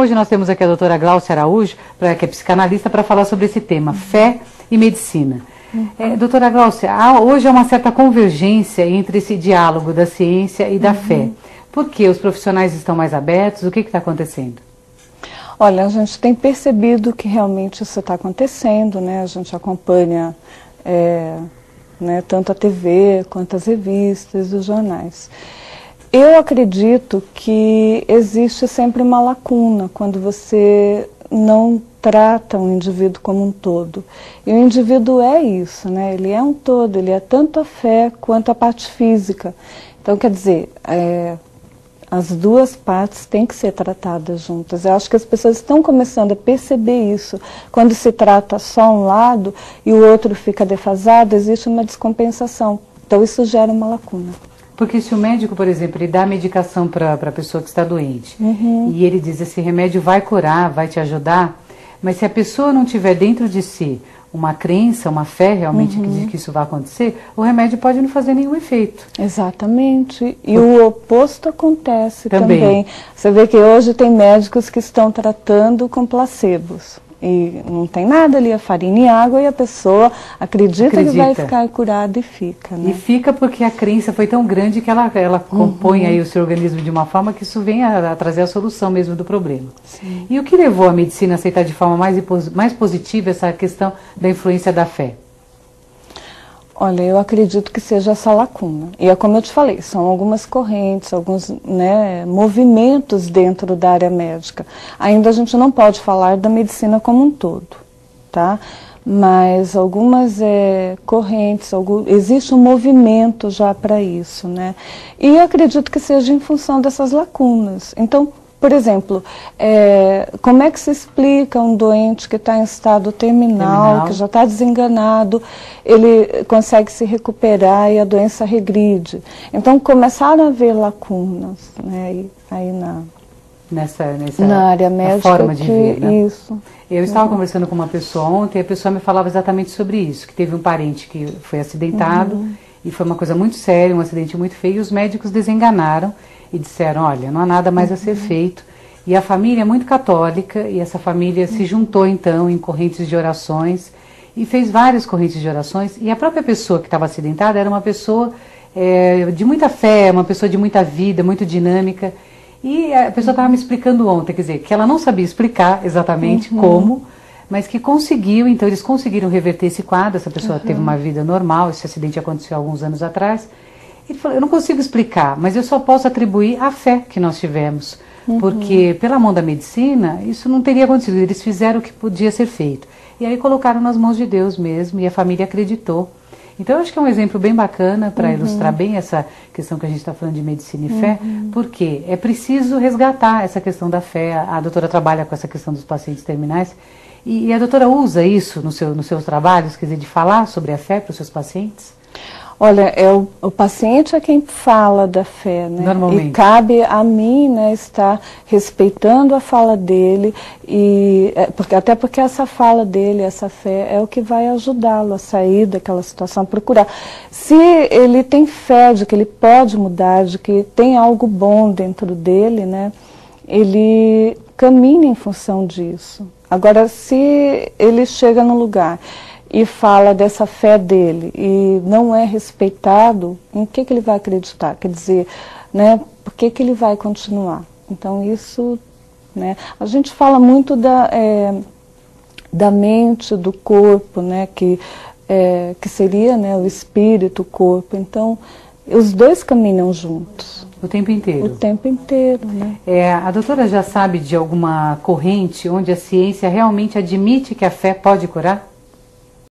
hoje nós temos aqui a doutora Gláucia Araújo, que é psicanalista, para falar sobre esse tema, fé e medicina. Doutora Gláucia, hoje há uma certa convergência entre esse diálogo da ciência e da fé. Por que os profissionais estão mais abertos? O que está acontecendo? Olha, a gente tem percebido que realmente isso está acontecendo, né? A gente acompanha tanto a TV quanto as revistas e os jornais. Eu acredito que existe sempre uma lacuna quando você não trata um indivíduo como um todo. E o indivíduo é isso, né? Ele é um todo, ele é tanto a fé quanto a parte física. Então, quer dizer, as duas partes têm que ser tratadas juntas. Eu acho que as pessoas estão começando a perceber isso. Quando se trata só um lado e o outro fica defasado, existe uma descompensação. Então, isso gera uma lacuna. Porque se o médico, por exemplo, ele dá a medicação para a pessoa que está doente, e ele diz, esse remédio vai curar, vai te ajudar, mas se a pessoa não tiver dentro de si uma crença, uma fé realmente que diz que isso vai acontecer, o remédio pode não fazer nenhum efeito. Exatamente. E o oposto acontece também. Você vê que hoje tem médicos que estão tratando com placebos. E não tem nada ali, a farinha e água, e a pessoa acredita que vai ficar curada e fica. Né? E fica porque a crença foi tão grande que ela compõe aí o seu organismo de uma forma que isso vem a trazer a solução mesmo do problema. Sim. E o que levou a medicina a aceitar de forma mais positiva essa questão da influência da fé? Olha, eu acredito que seja essa lacuna. E é como eu te falei, são algumas correntes, alguns movimentos dentro da área médica. Ainda a gente não pode falar da medicina como um todo, tá? Mas algumas correntes, existe um movimento já para isso, né? E eu acredito que seja em função dessas lacunas. Então, por exemplo, como é que se explica um doente que está em estado terminal, que já está desenganado, ele consegue se recuperar e a doença regride. Então começaram a haver lacunas, né, aí na área médica. Forma de ver, né? Isso. Eu estava conversando com uma pessoa ontem e a pessoa me falava exatamente sobre isso, que teve um parente que foi acidentado e foi uma coisa muito séria, um acidente muito feio, e os médicos desenganaram e disseram, olha, não há nada mais a ser feito. E a família é muito católica, e essa família se juntou então em correntes de orações, e fez várias correntes de orações, e a própria pessoa que estava acidentada era uma pessoa de muita fé, uma pessoa de muita vida, muito dinâmica, e a pessoa estava me explicando ontem, quer dizer, que ela não sabia explicar exatamente como, mas que conseguiu, então eles conseguiram reverter esse quadro, essa pessoa teve uma vida normal, esse acidente aconteceu alguns anos atrás. Ele falou, eu não consigo explicar, mas eu só posso atribuir à fé que nós tivemos. Porque pela mão da medicina, isso não teria acontecido. Eles fizeram o que podia ser feito. E aí colocaram nas mãos de Deus mesmo, e a família acreditou. Então eu acho que é um exemplo bem bacana para ilustrar bem essa questão que a gente está falando de medicina e fé, porque é preciso resgatar essa questão da fé. A doutora trabalha com essa questão dos pacientes terminais, e a doutora usa isso nos seus trabalhos, quer dizer, de falar sobre a fé para os seus pacientes? Olha, o paciente é quem fala da fé, né? Normalmente. E cabe a mim, né, estar respeitando a fala dele, até porque essa fala dele, essa fé, é o que vai ajudá-lo a sair daquela situação, a procurar. Se ele tem fé de que ele pode mudar, de que tem algo bom dentro dele, né, ele caminha em função disso. Agora, se ele chega num lugar e fala dessa fé dele e não é respeitado, em que ele vai acreditar? Quer dizer, né, por que ele vai continuar? Então isso, né, a gente fala muito da mente, do corpo, né, que seria, né, o espírito, o corpo. Então, os dois caminham juntos. O tempo inteiro? O tempo inteiro, né? A doutora já sabe de alguma corrente onde a ciência realmente admite que a fé pode curar?